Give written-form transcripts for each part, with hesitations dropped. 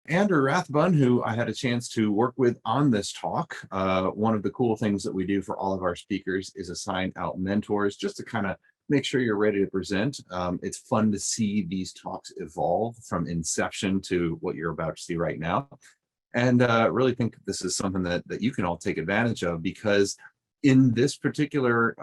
Andrew Rathbun, who I had a chance to work with on this talk. One of the cool things that we do for all of our speakers is assign out mentors just to kind of make sure you're ready to present. It's fun to see these talks evolve from inception to what you're about to see right now. And really think this is something that you can all take advantage of, because in this particular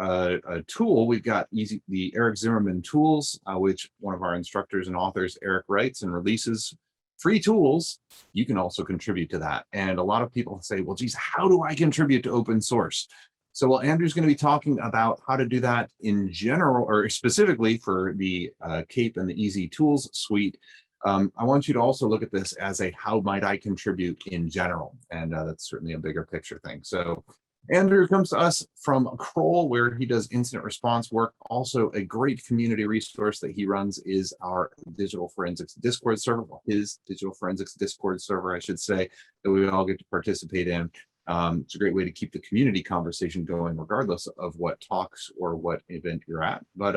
tool, we've got the Eric Zimmerman tools, which one of our instructors and authors, Eric, writes and releases free tools. You can also contribute to that. And a lot of people say, well, geez, how do I contribute to open source? So, well, Andrew's going to be talking about how to do that in general, or specifically for the KAPE and the Easy Tools suite. I want you to also look at this as a how might I contribute in general, and that's certainly a bigger picture thing. So Andrew comes to us from Kroll, where he does incident response work. Also, a great community resource that he runs is our digital forensics Discord server, well, his digital forensics Discord server, I should say, that we all get to participate in. It's a great way to keep the community conversation going, regardless of what talks or what event you're at. But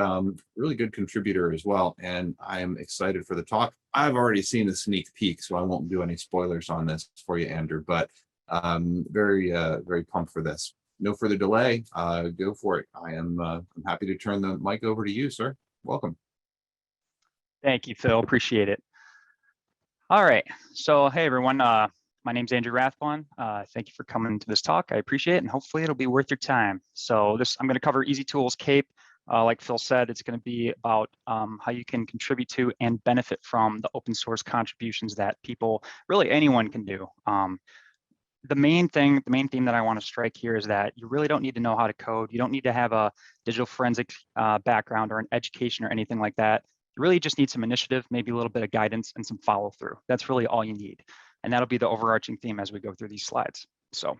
really good contributor as well. And I am excited for the talk. I've already seen the sneak peek, so I won't do any spoilers on this for you, Andrew. But very pumped for this. No further delay. Go for it. I'm happy to turn the mic over to you, sir. Welcome. Thank you, Phil. Appreciate it. All right. So, hey, everyone. My name's Andrew Rathbun. Thank you for coming to this talk. I appreciate it, and hopefully it'll be worth your time. So I'm going to cover Easy Tools KAPE. Like Phil said, it's going to be about how you can contribute to and benefit from the open source contributions that people, really anyone, can do. The main theme that I want to strike here is that you really don't need to know how to code. You don't need to have a digital forensics background or an education or anything like that. You really just need some initiative, maybe a little bit of guidance and some follow through. That's really all you need. And that'll be the overarching theme as we go through these slides. So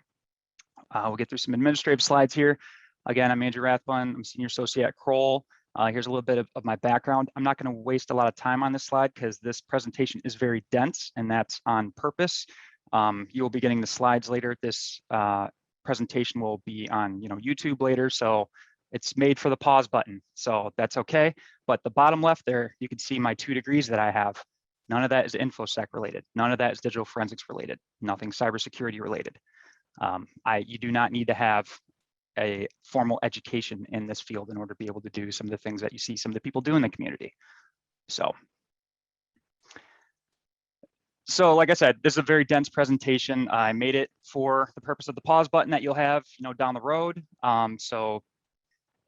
we'll get through some administrative slides here. Again, I'm Andrew Rathbun. I'm Senior Associate at Kroll. Here's a little bit of my background. I'm not going to waste a lot of time on this slide because this presentation is very dense, and that's on purpose. You will be getting the slides later. This presentation will be on YouTube later, so it's made for the pause button. So that's okay. But the bottom left there, you can see my 2 degrees that I have. None of that is InfoSec related. None of that is digital forensics related. Nothing cybersecurity related. You do not need to have a formal education in this field in order to be able to do some of the things that you see some of the people do in the community. So like I said, this is a very dense presentation. I made it for the purpose of the pause button that you'll have down the road. So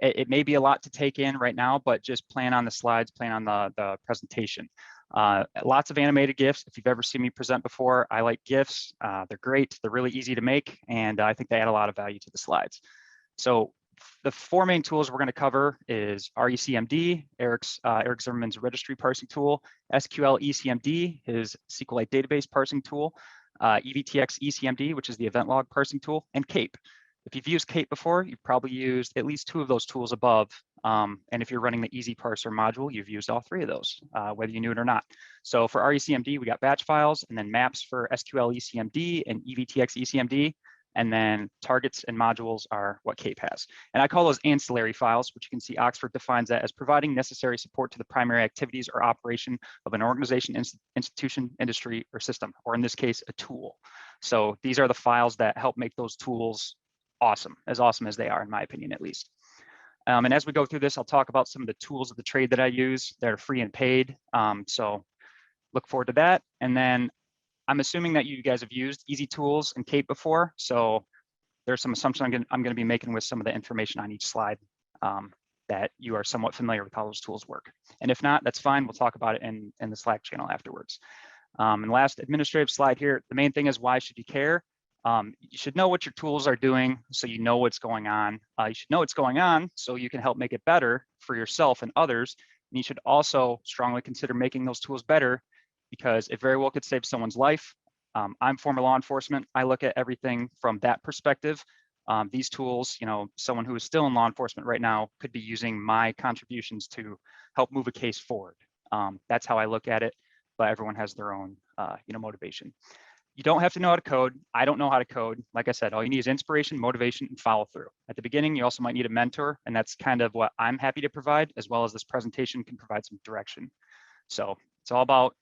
it may be a lot to take in right now, but just plan on the slides, plan on the presentation. Lots of animated GIFs. If you've ever seen me present before, I like GIFs. They're great. They're really easy to make, and I think they add a lot of value to the slides. So the 4 main tools we're going to cover is RECmd, Eric Zimmerman's registry parsing tool, SQLECmd, his SQLite database parsing tool, EvtxECmd, which is the event log parsing tool, and KAPE. If you've used KAPE before, you've probably used at least 2 of those tools above. And if you're running the Easy Parser module, you've used all 3 of those, whether you knew it or not. So for RECmd, we got batch files, and then maps for SQLECmd and EvtxECmd, and then targets and modules are what KAPE has. And I call those ancillary files, which you can see Oxford defines that as providing necessary support to the primary activities or operation of an organization, institution, industry, or system, or in this case, a tool. So these are the files that help make those tools awesome as they are, in my opinion, at least. And as we go through this, I'll talk about some of the tools of the trade that I use that are free and paid. So look forward to that. And then I'm assuming that you guys have used Easy Tools and KAPE before. So there's some assumptions I'm going to be making with some of the information on each slide that you are somewhat familiar with how those tools work. And if not, that's fine. We'll talk about it in the Slack channel afterwards. And last administrative slide here, the main thing is, why should you care? You should know what your tools are doing so you know what's going on. You should know what's going on so you can help make it better for yourself and others. And you should also strongly consider making those tools better, because it very well could save someone's life. I'm former law enforcement. I look at everything from that perspective. These tools, someone who is still in law enforcement right now could be using my contributions to help move a case forward. That's how I look at it, but everyone has their own motivation. You don't have to know how to code. I don't know how to code. Like I said, all you need is inspiration, motivation, and follow through. At the beginning, you also might need a mentor, and that's kind of what I'm happy to provide, as well as this presentation can provide some direction. So it's all about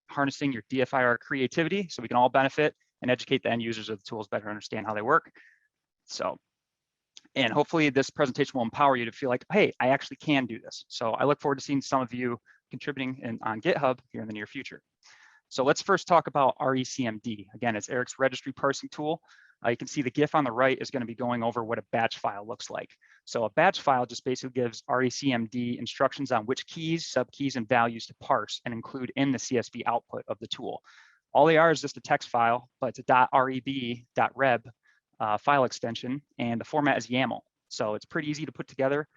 harnessing your DFIR creativity so we can all benefit and educate the end users of the tools better understand how they work. So, and hopefully this presentation will empower you to feel like, hey, I actually can do this. So I look forward to seeing some of you contributing on GitHub here in the near future. So let's first talk about RECmd. Again, it's Eric's registry parsing tool. You can see the GIF on the right is going to be going over what a batch file looks like. So a batch file just basically gives RECmd instructions on which keys, subkeys, and values to parse and include in the CSV output of the tool. All they are is just a text file, but it's a .reb file extension, and the format is YAML. So it's pretty easy to put together.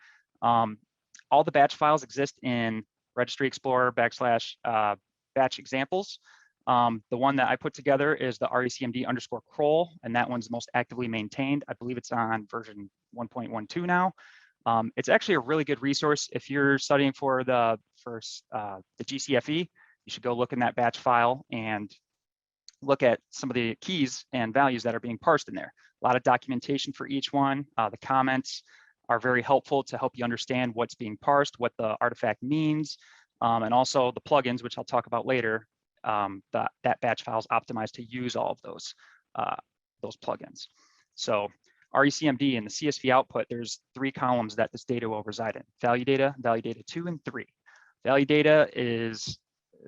All the batch files exist in Registry Explorer / batch examples. The one that I put together is the RECmd_crawl, and that one's most actively maintained. I believe it's on version 1.12 now. It's actually a really good resource if you're studying for the GCFE. You should go look in that batch file and look at some of the keys and values that are being parsed in there. A lot of documentation for each one. The comments are very helpful to help you understand what's being parsed, what the artifact means, and also the plugins, which I'll talk about later. That batch file is optimized to use all of those plugins. So RECmd in the CSV output, there's 3 columns that this data will reside in: value data 2, and 3. Value data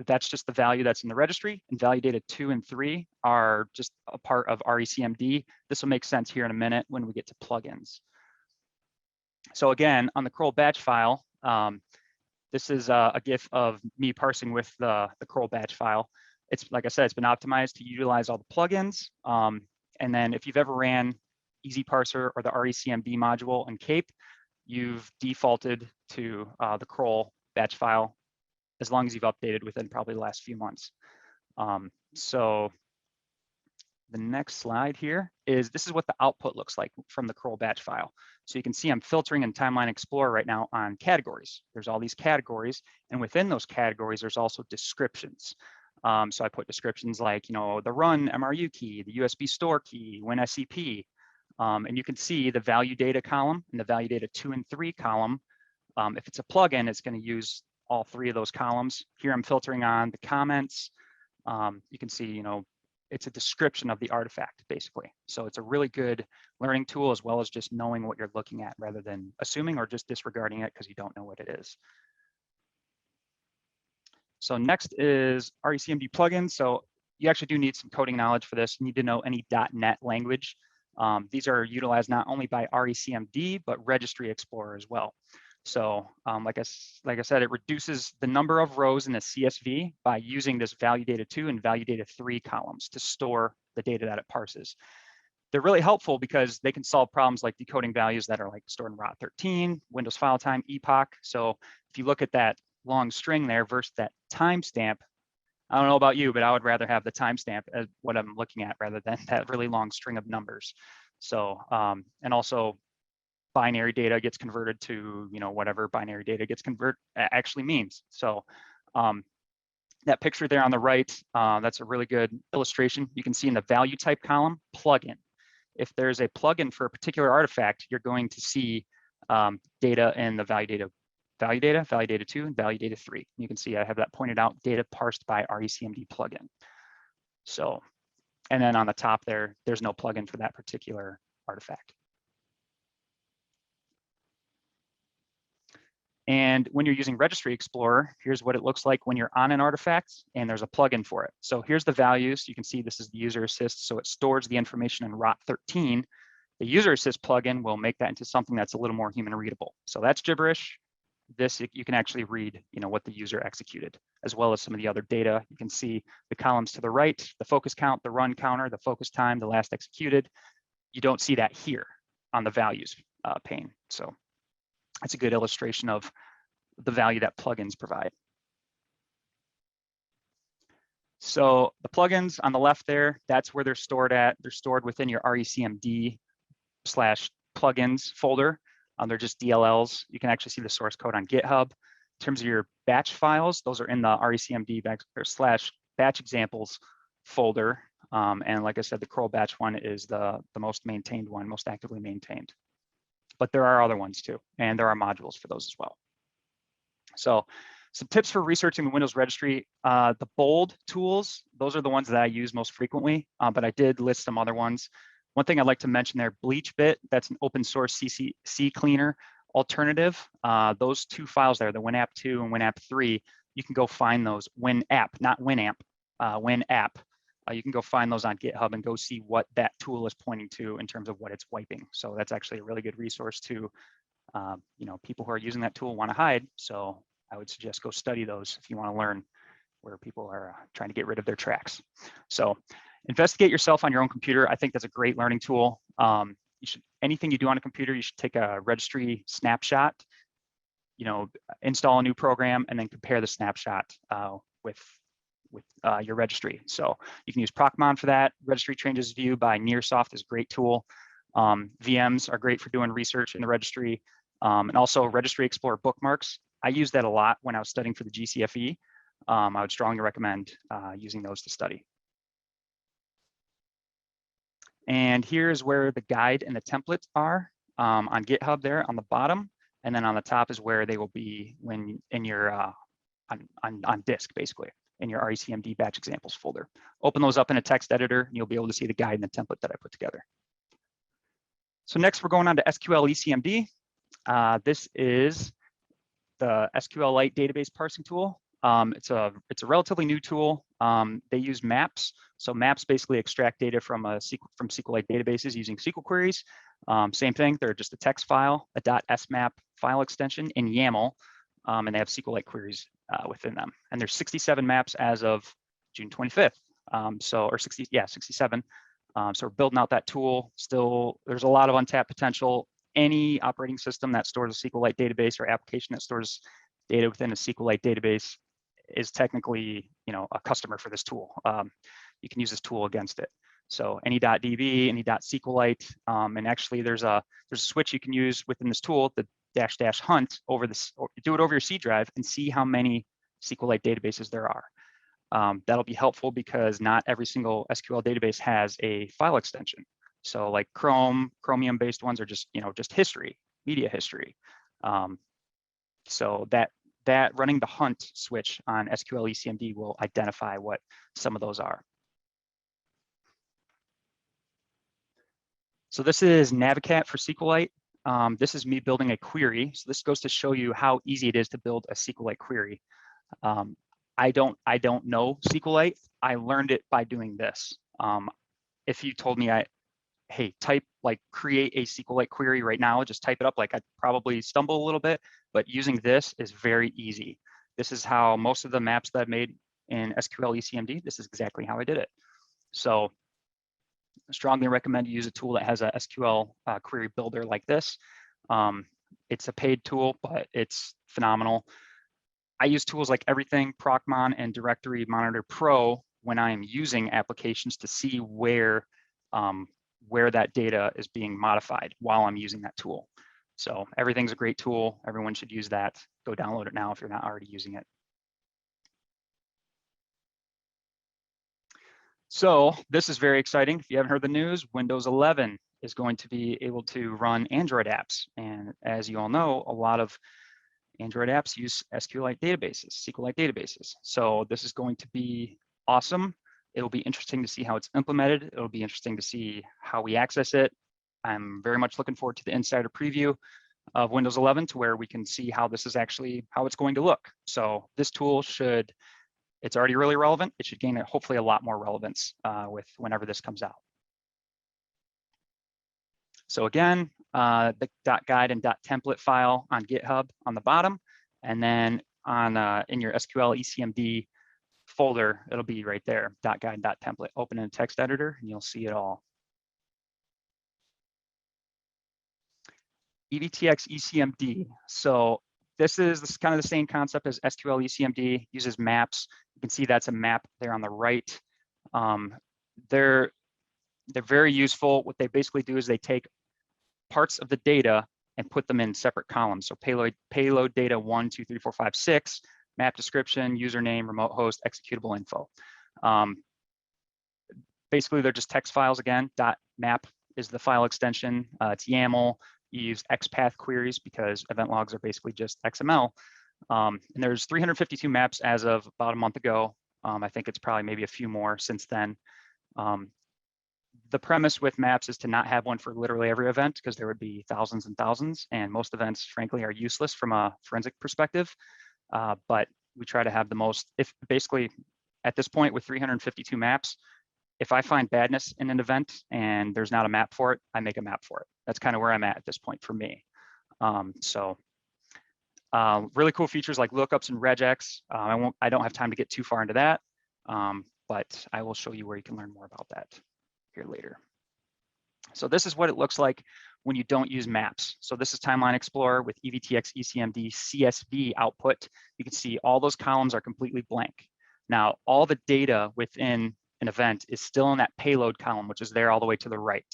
that's just the value that's in the registry, and value data 2 and 3 are just a part of RECmd. This will make sense here in a minute when we get to plugins. So again, on the curl batch file, this is a GIF of me parsing with the curl batch file. It's, like I said, it's been optimized to utilize all the plugins. And then if you've ever ran Easy Parser or the RECmd module in KAPE, you've defaulted to the curl batch file as long as you've updated within probably the last few months. So the next slide here is, this is what the output looks like from the curl batch file. So you can see I'm filtering in Timeline Explorer right now on categories. There's all these categories, and within those categories, there's also descriptions. So I put descriptions like, the run MRU key, the USB store key, WinSCP, and you can see the value data column and the value data 2 and 3 column. If it's a plugin, it's going to use all 3 of those columns. Here I'm filtering on the comments. You can see, it's a description of the artifact, basically. So it's a really good learning tool, as well as just knowing what you're looking at rather than assuming or just disregarding it because you don't know what it is. So next is RECmd plugins. So you actually do need some coding knowledge for this. You need to know any .NET language. These are utilized not only by RECmd, but Registry Explorer as well. So like I said, it reduces the number of rows in the CSV by using this value data 2 and value data 3 columns to store the data that it parses. They're really helpful because they can solve problems like decoding values that are like stored in ROT13, Windows file time, epoch. So if you look at that long string there versus that timestamp, I don't know about you, but I would rather have the timestamp as what I'm looking at rather than that really long string of numbers. So, and also, binary data gets converted to, whatever binary data gets actually means. So that picture there on the right, that's a really good illustration. You can see in the value type column, plugin. If there's a plugin for a particular artifact, you're going to see data in the value data 2, and value data 3. You can see I have that pointed out, data parsed by RECmd plugin. So, and then on the top there's no plugin for that particular artifact. And when you're using Registry Explorer, here's what it looks like when you're on an artifact and there's a plugin for it. So here's the values. You can see this is the user assist. So it stores the information in ROT13. The user assist plugin will make that into something that's a little more human readable. So that's gibberish. This, you can actually read, what the user executed, as well as some of the other data. You can see the columns to the right, the focus count, the run counter, the focus time, the last executed. You don't see that here on the values pane. So that's a good illustration of the value that plugins provide. So the plugins on the left there, that's where they're stored at. They're stored within your RECmd/plugins folder. They're just DLLs. You can actually see the source code on GitHub. In terms of your batch files, those are in the RECmd/batch examples folder. And like I said, the curl batch one is the most maintained one, most actively maintained. But there are other ones too, and there are modules for those as well. So Some tips for researching the Windows registry. The bold tools, those are the ones that I use most frequently, but I did list some other ones. One thing I'd like to mention there, BleachBit, that's an open source CCleaner alternative. Those two files there, the WinApp2 and WinApp3, you can go find those. WinApp, not Winamp, WinApp. You can go find those on GitHub and go see what that tool is pointing to in terms of what it's wiping. So that's actually a really good resource to, people who are using that tool want to hide. So I would suggest go study those if you want to learn where people are trying to get rid of their tracks. So investigate yourself on your own computer. I think that's a great learning tool. Anything you do on a computer, you should take a registry snapshot, install a new program, and then compare the snapshot with your registry. So you can use Procmon for that. Registry Changes View by Nearsoft is a great tool. VMs are great for doing research in the registry. And also Registry Explorer bookmarks. I used that a lot when I was studying for the GCFE. I would strongly recommend using those to study. And here's where the guide and the templates are on GitHub there on the bottom. And then on the top is where they will be when in your on disk, basically, in your RECmd batch examples folder. Open those up in a text editor, and you'll be able to see the guide and the template that I put together. So next, we're going on to SQLECmd. This is the SQLite database parsing tool. It's a relatively new tool. They use Maps. So Maps basically extract data from SQLite databases using SQL queries. Same thing, they're just a text file, a .smap file extension in YAML, and they have SQLite queries within them. And there's 67 maps as of June 25th. 67. So we're building out that tool. Still, there's a lot of untapped potential. Any operating system that stores a SQLite database or application that stores data within a SQLite database is technically, a customer for this tool. You can use this tool against it. So any .db, any .SQLite, and actually there's a switch you can use within this tool, the --hunt over this, or do it over your C drive and see how many SQLite databases there are. That'll be helpful because not every single SQL database has a file extension. So like Chromium-based ones are just, just history, media history. So that running the hunt switch on SQLECmd will identify what some of those are. So this is Navicat for SQLite. This is me building a query. So this goes to show you how easy it is to build a SQLite query. I don't know SQLite. I learned it by doing this. If you told me hey, create a SQLite query right now, just type it up, I'd probably stumble a little bit, but using this is very easy. This is how most of the maps that I've made in SQLECmd, this is exactly how I did it. So I strongly recommend you use a tool that has a SQL query builder like this. It's a paid tool, but it's phenomenal. I use tools like Everything, Procmon, and Directory Monitor Pro when I am using applications to see where that data is being modified while I'm using that tool. So Everything's a great tool. Everyone should use that. Go download it now if you're not already using it. So this is very exciting. If you haven't heard the news, Windows 11 is going to be able to run Android apps. And as you all know, a lot of Android apps use SQLite databases. So this is going to be awesome. It'll be interesting to see how it's implemented. It'll be interesting to see how we access it. I'm very much looking forward to the insider preview of Windows 11 to where we can see how this is actually, how it's going to look. So this tool it's already really relevant. It should gain hopefully a lot more relevance with whenever this comes out. So again, the .guide and .template file on GitHub on the bottom, and then on in your SQLECmd folder, it'll be right there, .guide and .template. Open in a text editor, and you'll see it all. EvtxECmd. So this is kind of the same concept as SQLECmd. Uses maps. You can see that's a map there on the right. They're very useful. What they basically do is they take parts of the data and put them in separate columns. So payload data 1, 2, 3, 4, 5, 6, map description, username, remote host, executable info. Basically, they're just text files again. .map is the file extension. It's YAML. You use XPath queries because event logs are basically just XML. And there's 352 maps as of about a month ago. I think it's probably maybe a few more since then. The premise with maps is to not have one for literally every event, because there would be thousands and thousands, and most events, frankly, are useless from a forensic perspective. But we try to have the most, if basically at this point with 352 maps, if I find badness in an event and there's not a map for it, I make a map for it. That's kind of where I'm at this point for me. Really cool features like lookups and regex. I don't have time to get too far into that, but I will show you where you can learn more about that here later. So this is what it looks like when you don't use maps. So this is Timeline Explorer with EvtxECmd CSV output. You can see all those columns are completely blank. Now, all the data within an event is still in that payload column, which is there all the way to the right.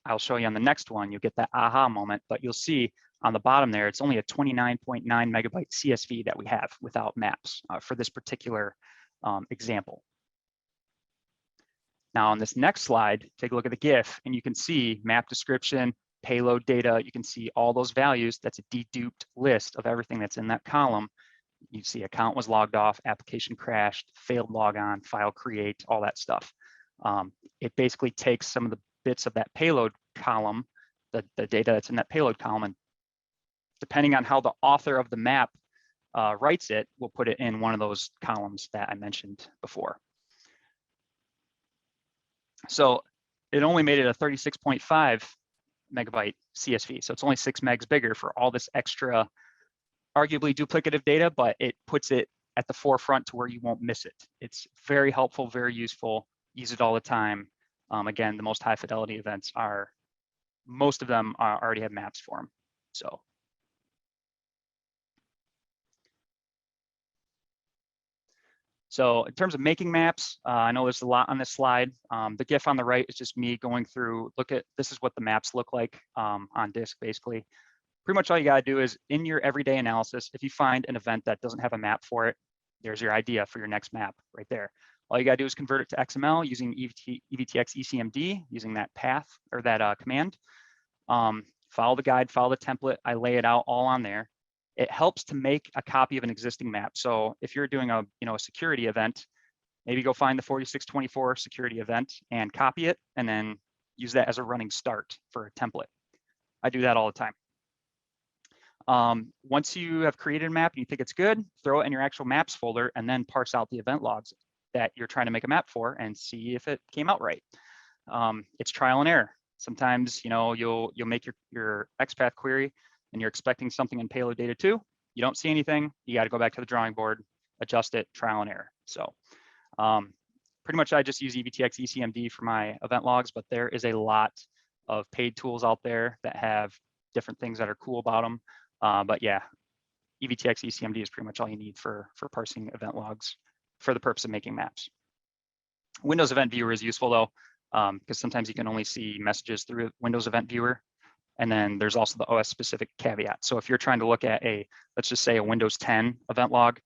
I'll show you on the next one, you'll get that aha moment, but you'll see on the bottom there, it's only a 29.9 megabyte CSV that we have without maps for this particular example. Now on this next slide, take a look at the GIF and you can see map description, payload data. You can see all those values. That's a deduped list of everything that's in that column. You see account was logged off, application crashed, failed logon, file create, all that stuff. It basically takes some of the bits of that payload column, the data that's in that payload column, and depending on how the author of the map writes it, we'll put it in one of those columns that I mentioned before. So it only made it a 36.5 megabyte CSV. So it's only 6 megs bigger for all this extra, arguably duplicative data, but it puts it at the forefront to where you won't miss it. It's very helpful, very useful, use it all the time. Again, the most high fidelity events are, most of them already have maps for them. So in terms of making maps, I know there's a lot on this slide. The GIF on the right is just me going through, this is what the maps look like on disk, basically. Pretty much all you gotta do is in your everyday analysis, if you find an event that doesn't have a map for it, there's your idea for your next map right there. All you gotta do is convert it to XML using EvtxECmd, using that path or that command. Follow the guide, follow the template. I lay it out all on there. It helps to make a copy of an existing map. So if you're doing a security event, maybe go find the 4624 security event and copy it, and then use that as a running start for a template. I do that all the time. Once you have created a map and you think it's good, throw it in your actual maps folder and then parse out the event logs that you're trying to make a map for and see if it came out right. It's trial and error. Sometimes you'll make your XPath query and you're expecting something in payload data 2, you don't see anything, you got to go back to the drawing board, adjust it, trial and error. So pretty much I just use EvtxECmd for my event logs, but there is a lot of paid tools out there that have different things that are cool about them. But yeah, EvtxECmd is pretty much all you need for parsing event logs for the purpose of making maps. Windows Event Viewer is useful though, because sometimes you can only see messages through Windows Event Viewer. And then there's also the OS specific caveat. So if you're trying to look at let's just say a Windows 10 event log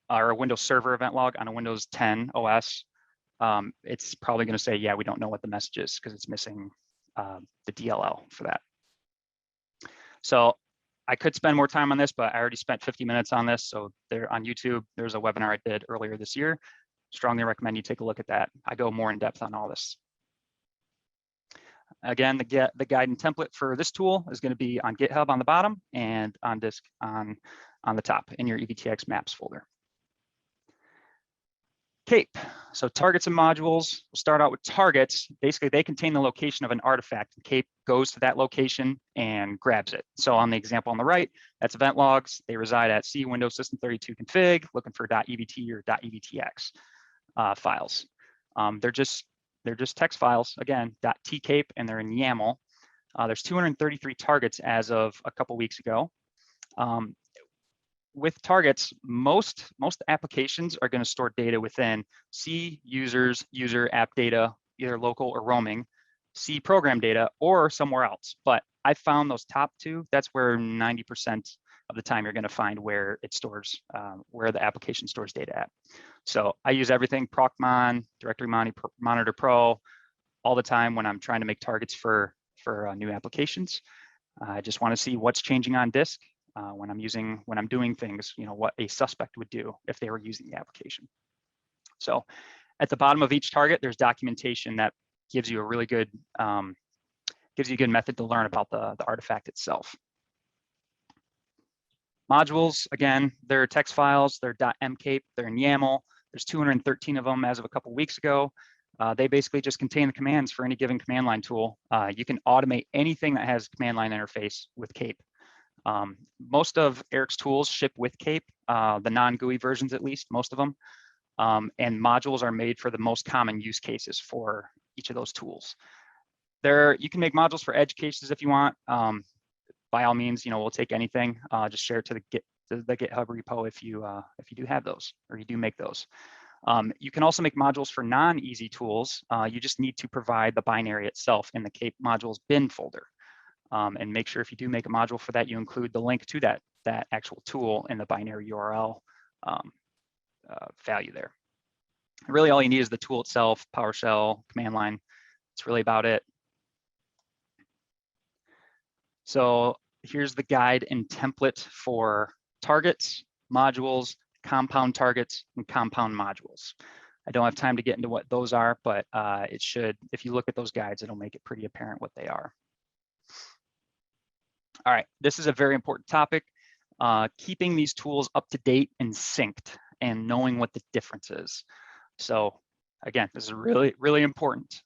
or a Windows Server event log on a Windows 10 OS, it's probably going to say, yeah, we don't know what the message is because it's missing the DLL for that. So I could spend more time on this, but I already spent 50 minutes on this. So there on YouTube, there's a webinar I did earlier this year. Strongly recommend you take a look at that. I go more in depth on all this. Again, the guide and template for this tool is going to be on GitHub on the bottom and on disk on the top in your EvtX Maps folder. KAPE, so targets and modules. We'll start out with targets. Basically, they contain the location of an artifact. KAPE goes to that location and grabs it. So on the example on the right, that's event logs. They reside at C Windows System 32 config, looking for .evt or .evtx files. They're just text files, again, .tcape, and they're in YAML. There's 233 targets as of a couple weeks ago. With targets, most applications are going to store data within C users, user app data, either local or roaming, C program data, or somewhere else. But I found those top two, that's where 90% of the time you're going to find where it stores, where the application stores data at. So I use everything Procmon, Directory Monitor Pro, all the time when I'm trying to make targets for new applications. I just want to see what's changing on disk. when I'm doing things, what a suspect would do if they were using the application. So at the bottom of each target, there's documentation that gives you a really good, method to learn about the artifact itself. Modules, again, they're text files, they're .mcape, they're in YAML. There's 213 of them as of a couple weeks ago. They basically just contain the commands for any given command line tool. You can automate anything that has command line interface with KAPE. Most of Eric's tools ship with KAPE, the non-GUI versions at least, most of them. And modules are made for the most common use cases for each of those tools. You can make modules for edge cases if you want. By all means, we'll take anything. Just share it to the GitHub repo if you do have those or you do make those. You can also make modules for non-easy tools. You just need to provide the binary itself in the KAPE modules bin folder. And make sure if you do make a module for that, you include the link to that actual tool in the binary URL value there. Really, all you need is the tool itself, PowerShell, command line. That's really about it. So here's the guide and template for targets, modules, compound targets, and compound modules. I don't have time to get into what those are, but it should, if you look at those guides, it'll make it pretty apparent what they are. All right, this is a very important topic. Keeping these tools up to date and synced and knowing what the difference is. So again, this is really, really important.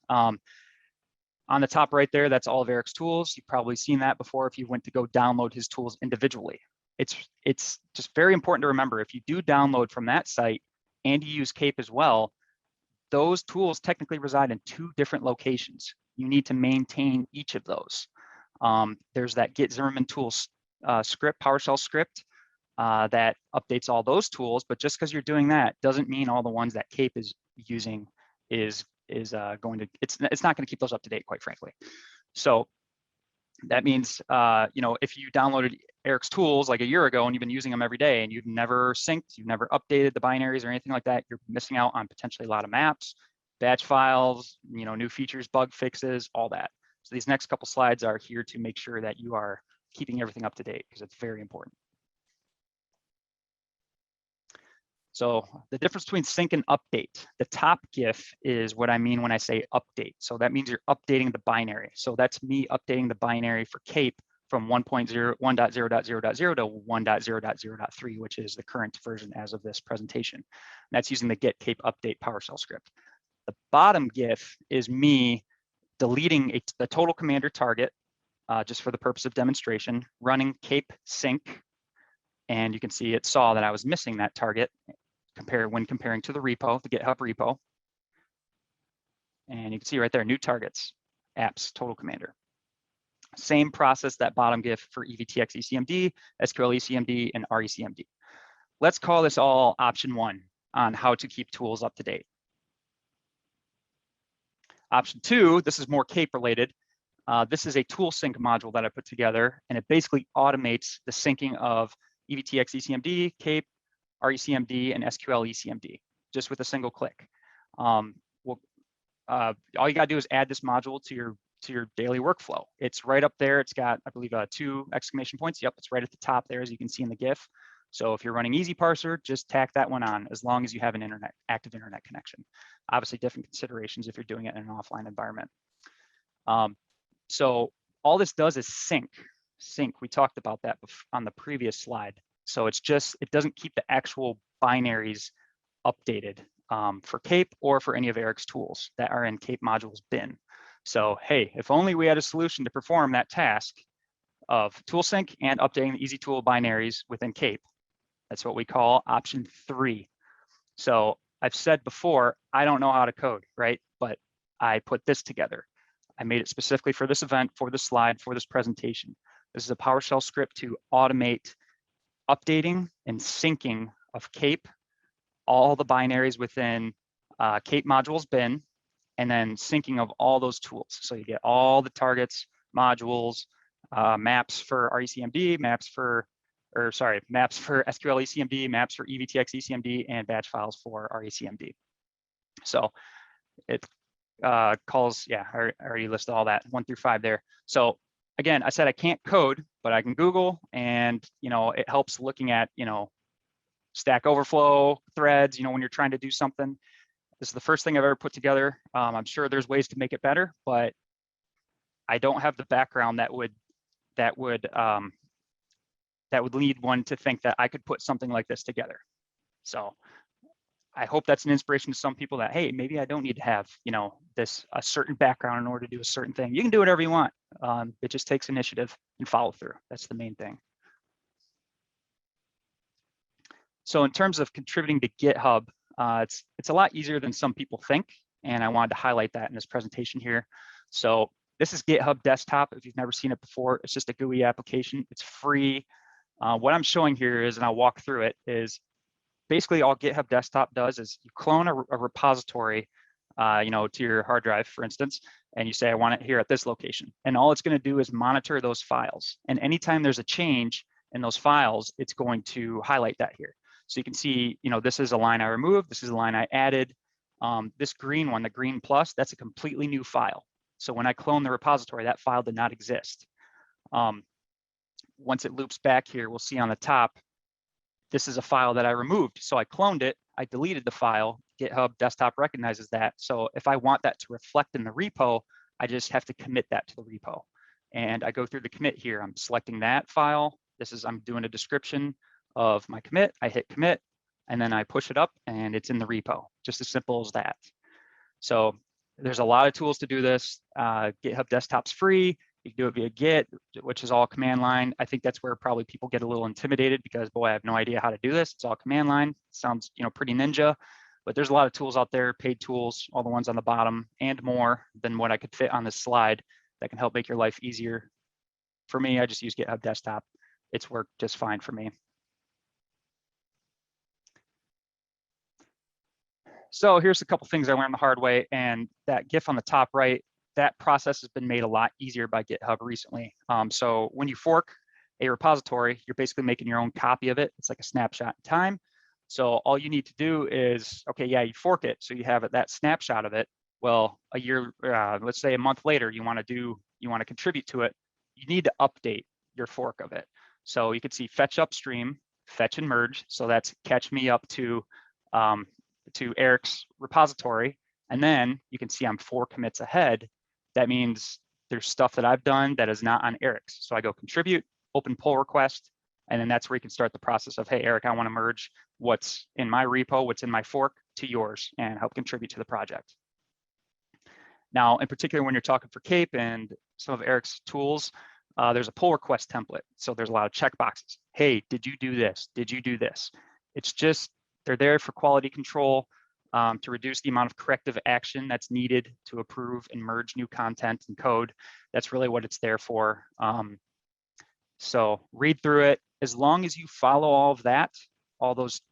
On the top right there, that's all of Eric's tools. You've probably seen that before if you went to go download his tools individually. It's just very important to remember, if you do download from that site and you use KAPE as well, those tools technically reside in 2 different locations. You need to maintain each of those. There's that Git Zimmerman tools script, PowerShell script, that updates all those tools, but just because you're doing that doesn't mean all the ones that KAPE is using it's not going to keep those up to date, quite frankly. So that means, if you downloaded Eric's tools like a year ago and you've been using them every day and you've never synced, you've never updated the binaries or anything like that, you're missing out on potentially a lot of maps, batch files, new features, bug fixes, all that. So these next couple slides are here to make sure that you are keeping everything up to date because it's very important. So the difference between sync and update, the top GIF is what I mean when I say update. So that means you're updating the binary. So that's me updating the binary for KAPE from 1.0.0.0 to 1.0.0.3, which is the current version as of this presentation. And that's using the get KAPE update PowerShell script. The bottom GIF is me deleting the total commander target just for the purpose of demonstration, running KAPE sync. And you can see it saw that I was missing that target when comparing to the repo, the GitHub repo. And you can see right there, new targets, apps, total commander. Same process, that bottom GIF for EvtxECmd, SQLECmd, and RECmd. Let's call this all option 1 on how to keep tools up to date. Option 2, this is more KAPE related. This is a tool sync module that I put together, and it basically automates the syncing of EvtxECmd, KAPE, RECmd, and SQLECmd, just with a single click. All you gotta do is add this module to your daily workflow. It's right up there. It's got, I believe, 2 exclamation points. Yep, it's right at the top there, as you can see in the GIF. So if you're running Easy Parser, just tack that one on, as long as you have an active internet connection. Obviously, different considerations if you're doing it in an offline environment. So all this does is sync. We talked about that on the previous slide. So it doesn't keep the actual binaries updated for KAPE or for any of Eric's tools that are in KAPE modules bin. So hey, if only we had a solution to perform that task of tool sync and updating the easy tool binaries within KAPE. That's what we call option 3. So I've said before, I don't know how to code, right? But I put this together. I made it specifically for this event, for this slide, for this presentation. This is a PowerShell script to automate updating and syncing of KAPE, all the binaries within KAPE modules bin, and then syncing of all those tools. So you get all the targets, modules, maps for RECmd, maps for SQLECmd, maps for EvtxECmd, and batch files for RECmd. So it calls, yeah, I already listed all that 1 through 5 there. So again, I said I can't code, but I can Google, and it helps looking at Stack Overflow threads. When you're trying to do something. This is the first thing I've ever put together. I'm sure there's ways to make it better, but I don't have the background that would lead one to think that I could put something like this together. So I hope that's an inspiration to some people that, hey, maybe I don't need to have a certain background in order to do a certain thing. You can do whatever you want. It just takes initiative and follow through. That's the main thing. So in terms of contributing to GitHub, it's a lot easier than some people think, and I wanted to highlight that in this presentation here. So this is GitHub Desktop. If you've never seen it before, it's just a GUI application. It's free. What I'm showing here is, and I'll walk through it, is basically all GitHub Desktop does is you clone a repository, to your hard drive, for instance, and you say, I want it here at this location. And all it's going to do is monitor those files. And anytime there's a change in those files, it's going to highlight that here. So you can see, this is a line I removed. This is a line I added. This green one, the green plus, that's a completely new file. So when I clone the repository, that file did not exist. Once it loops back here, we'll see on the top, this is a file that I removed. So I cloned it, I deleted the file, GitHub Desktop recognizes that. So if I want that to reflect in the repo, I just have to commit that to the repo. And I go through the commit here. I'm selecting that file. I'm doing a description of my commit. I hit commit, and then I push it up, and it's in the repo. Just as simple as that. So there's a lot of tools to do this. GitHub Desktop's free. You can do it via Git, which is all command line. I think that's where probably people get a little intimidated because, boy, I have no idea how to do this. It's all command line. Sounds, pretty ninja, but there's a lot of tools out there, paid tools, all the ones on the bottom, and more than what I could fit on this slide that can help make your life easier. For me, I just use GitHub Desktop. It's worked just fine for me. So here's a couple things I learned the hard way, and that GIF on the top right, that process has been made a lot easier by GitHub recently. So when you fork a repository, you're basically making your own copy of it. It's like a snapshot in time. So all you need to do is, okay, yeah, you fork it, so you have that snapshot of it. Well, a year, let's say a month later, you want to contribute to it. You need to update your fork of it. So you can see fetch upstream, fetch and merge. So that's catch me up to Eric's repository. And then you can see I'm 4 commits ahead. That means there's stuff that I've done that is not on Eric's. So I go contribute, open pull request, and then that's where you can start the process of, hey, Eric, I want to merge what's in my repo, what's in my fork to yours, and help contribute to the project. Now, in particular, when you're talking for KAPE and some of Eric's tools, there's a pull request template. So there's a lot of checkboxes. Hey, did you do this? Did you do this? It's just, they're there for quality control, to reduce the amount of corrective action that's needed to approve and merge new content and code. That's really what it's there for. So read through it. As long as you follow all of that, all those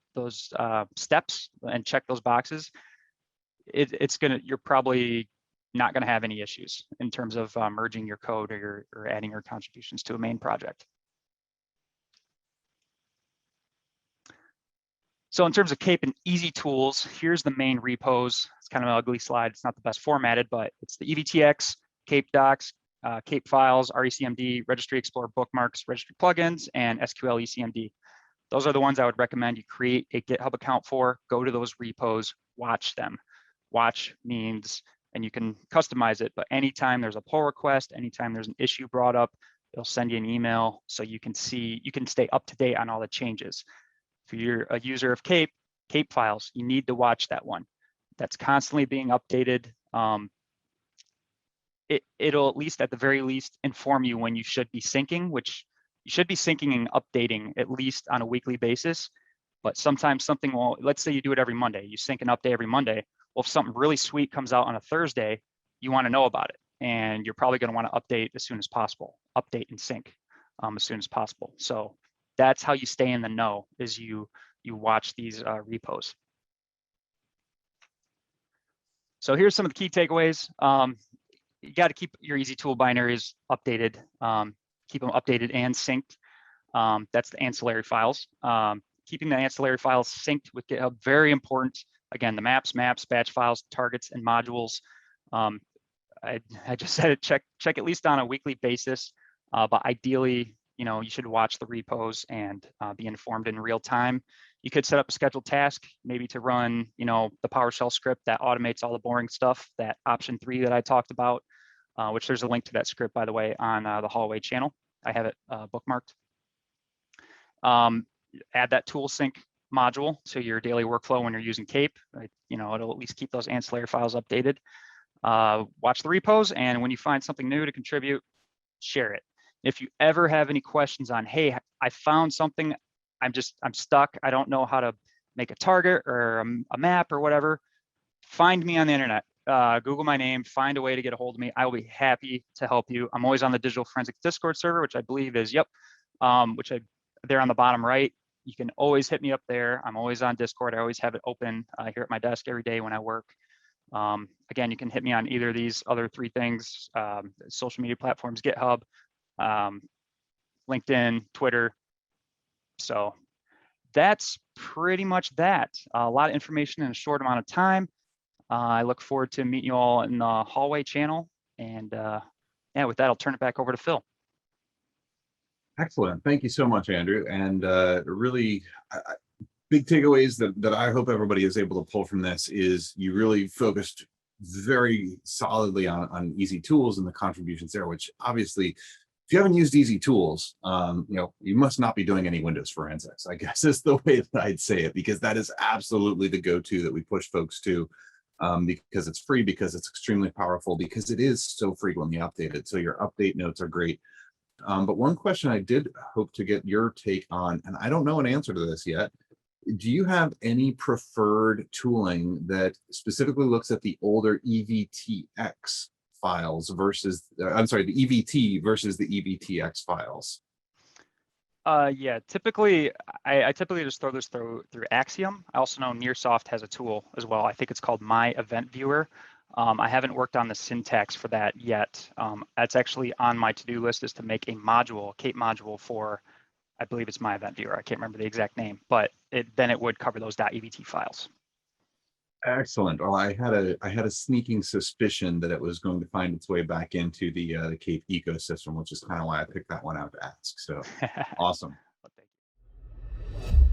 steps and check those boxes, you're probably not gonna have any issues in terms of merging your code or adding your contributions to a main project. So in terms of KAPE and easy tools, here's the main repos. It's kind of an ugly slide. It's not the best formatted, but it's the EvtX, KAPE docs, KAPE files, RECmd, Registry Explorer bookmarks, registry plugins, and SQLECmd. Those are the ones I would recommend you create a GitHub account for. Go to those repos, watch them. Watch means, and you can customize it, but anytime there's a pull request, anytime there's an issue brought up, it'll send you an email so you can stay up to date on all the changes. If you're a user of KAPE files, you need to watch that one. That's constantly being updated. It'll at least, at the very least, inform you when you should be syncing, which you should be syncing and updating at least on a weekly basis. But sometimes something will, let's say you do it every Monday, you sync and update every Monday. Well, if something really sweet comes out on a Thursday, you want to know about it. And you're probably going to want to update as soon as possible, update and sync as soon as possible. So that's how you stay in the know, is you watch these repos. So here's some of the key takeaways. You got to keep your easy tool binaries updated, keep them updated and synced. That's the ancillary files. Keeping the ancillary files synced with GitHub, very important. Again, the maps, batch files, targets, and modules. I just said it, check at least on a weekly basis but ideally, you should watch the repos and be informed in real time. You could set up a scheduled task, maybe to run, the PowerShell script that automates all the boring stuff, that option 3 that I talked about, which there's a link to that script, by the way, on the hallway channel. I have it bookmarked. Add that tool sync module to your daily workflow when you're using KAPE. It'll at least keep those ancillary files updated. Watch the repos, and when you find something new to contribute, share it. If you ever have any questions on, hey, I found something, I'm stuck, I don't know how to make a target or a map or whatever, find me on the internet. Google my name, find a way to get a hold of me. I will be happy to help you. I'm always on the Digital Forensics Discord server, which I believe is, there on the bottom right. You can always hit me up there. I'm always on Discord. I always have it open here at my desk every day when I work. Again, you can hit me on either of these other 3 things, social media platforms, GitHub, LinkedIn, Twitter. So that's pretty much that. A lot of information in a short amount of time. I look forward to meeting you all in the hallway channel. And yeah, with that, I'll turn it back over to Phil. Excellent. Thank you so much, Andrew. And really big takeaways that I hope everybody is able to pull from this is you really focused very solidly on easy tools and the contributions there, which obviously, if you haven't used easy tools, you must not be doing any Windows forensics, I guess is the way that I'd say it, because that is absolutely the go-to that we push folks to, because it's free, because it's extremely powerful, because it is so frequently updated. So your update notes are great. But one question I did hope to get your take on, and I don't know an answer to this yet, do you have any preferred tooling that specifically looks at the older EvtX files versus, the EVT versus the EvtX files? Yeah, typically, I typically just throw this through Axiom. I also know Nearsoft has a tool as well. I think it's called My Event Viewer. I haven't worked on the syntax for that yet. That's actually on my to-do list, is to make a module, a KAPE module for, I believe it's My Event Viewer. I can't remember the exact name, but then it would cover those .evt files. Excellent. Well, I had a sneaking suspicion that it was going to find its way back into the KAPE ecosystem, which is kind of why I picked that one out to ask. So awesome. Well, thank you.